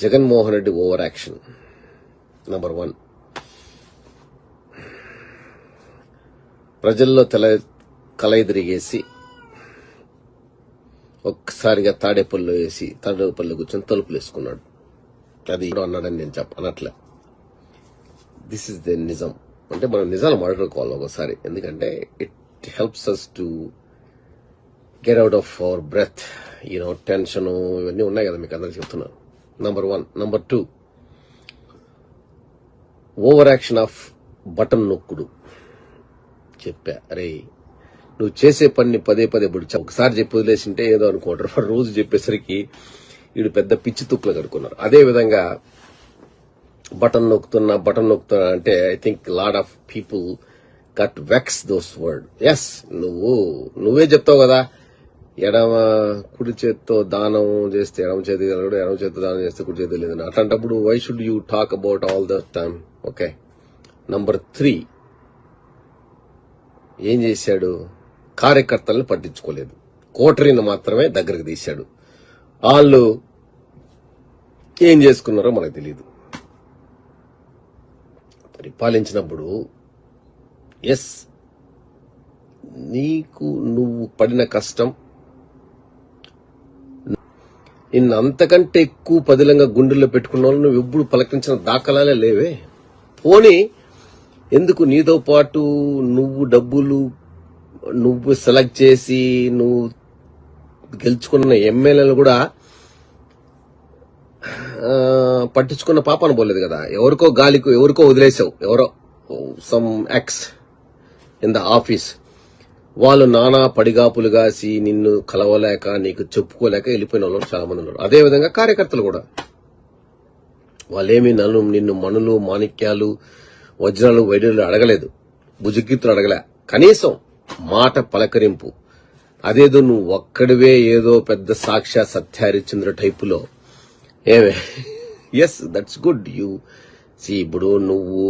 Jaganmohan Reddy over action. Number 1, ప్రజల్లో కలయి తిరిగేసి ఒక్కసారిగా తాడేపల్లిలో కూర్చొని తలుపులు వేసుకున్నాడు. అది అన్నాడని నేను అనట్లే. దిస్ ఇస్ ద నిజం. అంటే మనం నిజాలు మాట్లాడుకోవాలి ఒకసారి, ఎందుకంటే it helps us to get out of our breath. Tension ఇవన్నీ ఉన్నాయి కదా, మీకు అందరికి చెప్తున్నాను. Number 1. Number 2, over action off button నొక్కుడు. చెప్పా, అరే నువ్వు చేసే పని పదే బుడిచా, ఒకసారి చెప్పి వదిలేసింటే ఏదో అనుకుంటారు, రోజు చెప్పేసరికి వీడు పెద్ద పిచ్చి తుక్కులు కడుక్కున్నారు. అదే విధంగా బటన్ నొక్కుతున్నా అంటే I think lot of people got vexed those word. Yes, నువ్వే చెప్తావు కదా, కుడి చేత్తో దానం చేస్తే ఎడమ చేతి కలగడు, ఎడమ చేతితో దానం చేస్తే కుడి చేతి లేదని. అట్లాంటప్పుడు why should you talk about all the time? Okay. Number 3, ఏం చేశాడు? కార్యకర్తలను పట్టించుకోలేదు, కోటరీని మాత్రమే దగ్గరకు తీశాడు. వాళ్ళు ఏం చేసుకున్నారో మనకు తెలియదు. పరిపాలించినప్పుడు ఎస్, నువ్వు పడిన కష్టం అంతకంటే ఎక్కువ పదిలంగా గుండెల్లో పెట్టుకున్న వాళ్ళు నువ్వు ఎప్పుడు పలకరించిన దాఖలాలే లేవే. పోనీ ఎందుకు నీతో పాటు నువ్వు సెలెక్ట్ చేసి నువ్వు గెలుచుకున్న ఎమ్మెల్యేలు కూడా పట్టించుకున్న పాపాను పోలేదు కదా. ఎవరికో వదిలేసావు, ఎవరో some X in the office, వాళ్ళు నానా పడిగాపులు కాసి నిన్ను కలవలేక నీకు చెప్పుకోలేక వెళ్ళిపోయిన వాళ్ళు చాలా మంది ఉన్నారు. అదేవిధంగా కార్యకర్తలు కూడా వాళ్ళేమి నిన్ను మణులు, మాణిక్యాలు, వజ్రాలు, వైడూర్యాలు అడగలేదు, భుజగీతులు అడగలే, కనీసం మాట పలకరింపు. అదేదో నువ్వు ఒక్కడివే ఏదో పెద్ద సాక్షాత్ సత్యహరిశ్చంద్ర టైపులో ఏమే. Yes, that's good. ఇప్పుడు నువ్వు